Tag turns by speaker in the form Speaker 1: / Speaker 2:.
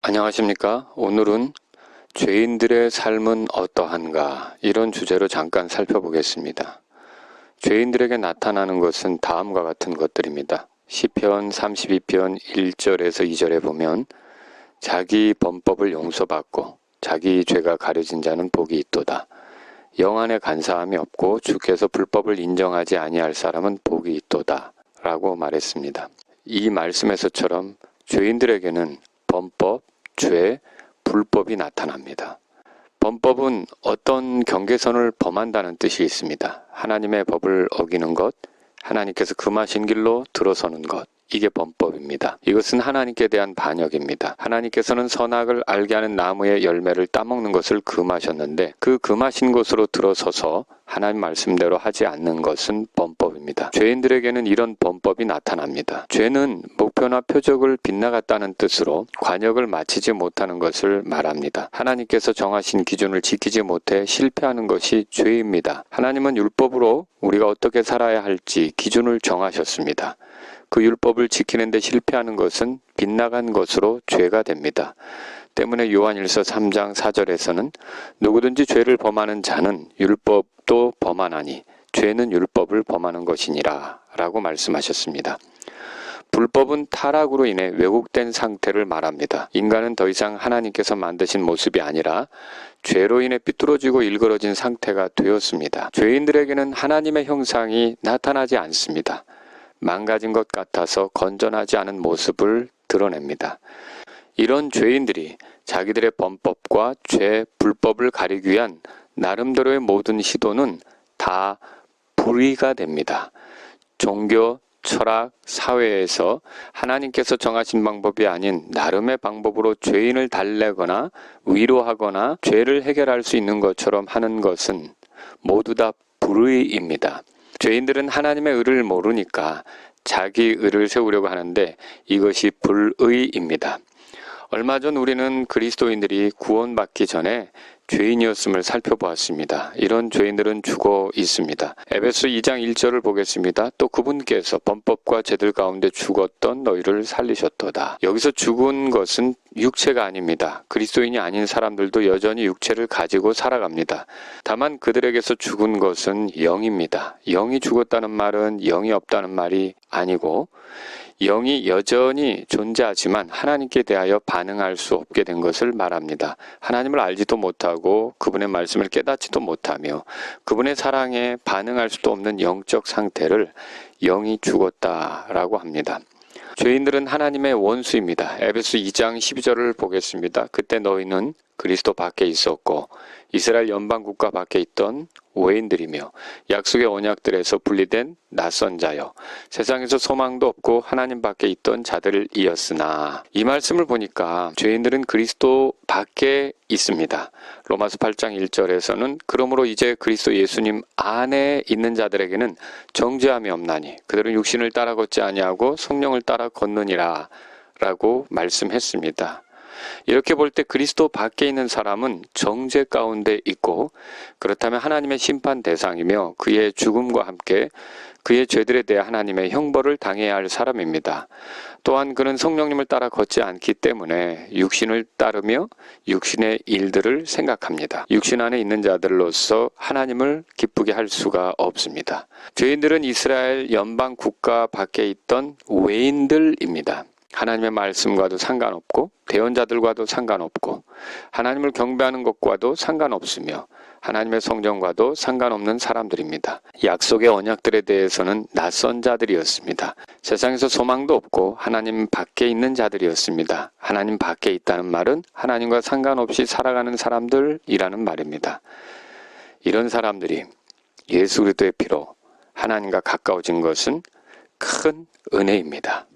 Speaker 1: 안녕하십니까? 오늘은 죄인들의 삶은 어떠한가? 이런 주제로 잠깐 살펴보겠습니다. 죄인들에게 나타나는 것은 다음과 같은 것들입니다. 시편 32편 1절에서 2절에 보면 자기 범법을 용서받고 자기 죄가 가려진 자는 복이 있도다. 영 안에 간사함이 없고 주께서 불법을 인정하지 아니할 사람은 복이 있도다. 라고 말했습니다. 이 말씀에서처럼 죄인들에게는 범법, 죄, 불법이 나타납니다. 범법은 어떤 경계선을 범한다는 뜻이 있습니다. 하나님의 법을 어기는 것, 하나님께서 금하신 길로 들어서는 것, 이게 범법입니다. 이것은 하나님께 대한 반역입니다. 하나님께서는 선악을 알게 하는 나무의 열매를 따먹는 것을 금하셨는데 그 금하신 곳으로 들어서서 하나님 말씀대로 하지 않는 것은 범법입니다. 죄인들에게는 이런 범법이 나타납니다. 죄는 목표나 표적을 빗나갔다는 뜻으로 관역을 마치지 못하는 것을 말합니다. 하나님께서 정하신 기준을 지키지 못해 실패하는 것이 죄입니다. 하나님은 율법으로 우리가 어떻게 살아야 할지 기준을 정하셨습니다. 그 율법을 지키는 데 실패하는 것은 빗나간 것으로 죄가 됩니다. 때문에 요한일서 3장 4절에서는 누구든지 죄를 범하는 자는 율법도 범하나니 죄는 율법을 범하는 것이니라 라고 말씀하셨습니다. 불법은 타락으로 인해 왜곡된 상태를 말합니다. 인간은 더 이상 하나님께서 만드신 모습이 아니라 죄로 인해 삐뚤어지고 일그러진 상태가 되었습니다. 죄인들에게는 하나님의 형상이 나타나지 않습니다. 망가진 것 같아서 건전하지 않은 모습을 드러냅니다. 이런 죄인들이 자기들의 범법과 죄, 불법을 가리기 위한 나름대로의 모든 시도는 다 불의가 됩니다. 종교, 철학, 사회에서 하나님께서 정하신 방법이 아닌 나름의 방법으로 죄인을 달래거나 위로하거나 죄를 해결할 수 있는 것처럼 하는 것은 모두 다 불의입니다. 죄인들은 하나님의 의를 모르니까 자기 의를 세우려고 하는데 이것이 불의입니다. 얼마 전 우리는 그리스도인들이 구원받기 전에 죄인이었음을 살펴보았습니다. 이런 죄인들은 죽어 있습니다. 에베소 2장 1절을 보겠습니다. 또 그분께서 범법과 죄들 가운데 죽었던 너희를 살리셨도다. 여기서 죽은 것은 육체가 아닙니다. 그리스도인이 아닌 사람들도 여전히 육체를 가지고 살아갑니다. 다만 그들에게서 죽은 것은 영입니다. 영이 죽었다는 말은 영이 없다는 말이 아니고 영이 여전히 존재하지만 하나님께 대하여 반응할 수 없게 된 것을 말합니다. 하나님을 알지도 못하고 그분의 말씀을 깨닫지도 못하며 그분의 사랑에 반응할 수도 없는 영적 상태를 영이 죽었다라고 합니다. 죄인들은 하나님의 원수입니다. 에베소 2장 12절을 보겠습니다. 그때 너희는 그리스도 밖에 있었고 이스라엘 연방 국가 밖에 있던 외인들이며 약속의 언약들에서 분리된 낯선 자여 세상에서 소망도 없고 하나님 밖에 있던 자들이었으나 이 말씀을 보니까 죄인들은 그리스도 밖에 있습니다. 로마서 8장 1절에서는 그러므로 이제 그리스도 예수님 안에 있는 자들에게는 정죄함이 없나니 그들은 육신을 따라 걷지 아니하고 성령을 따라 걷느니라 라고 말씀했습니다. 이렇게 볼 때 그리스도 밖에 있는 사람은 정죄 가운데 있고 그렇다면 하나님의 심판 대상이며 그의 죽음과 함께 그의 죄들에 대해 하나님의 형벌을 당해야 할 사람입니다. 또한 그는 성령님을 따라 걷지 않기 때문에 육신을 따르며 육신의 일들을 생각합니다. 육신 안에 있는 자들로서 하나님을 기쁘게 할 수가 없습니다. 죄인들은 이스라엘 연방 국가 밖에 있던 외인들입니다. 하나님의 말씀과도 상관없고 대언자들과도 상관없고 하나님을 경배하는 것과도 상관없으며 하나님의 성전과도 상관없는 사람들입니다. 약속의 언약들에 대해서는 낯선 자들이었습니다. 세상에서 소망도 없고 하나님 밖에 있는 자들이었습니다. 하나님 밖에 있다는 말은 하나님과 상관없이 살아가는 사람들이라는 말입니다. 이런 사람들이 예수 그리스도의 피로 하나님과 가까워진 것은 큰 은혜입니다.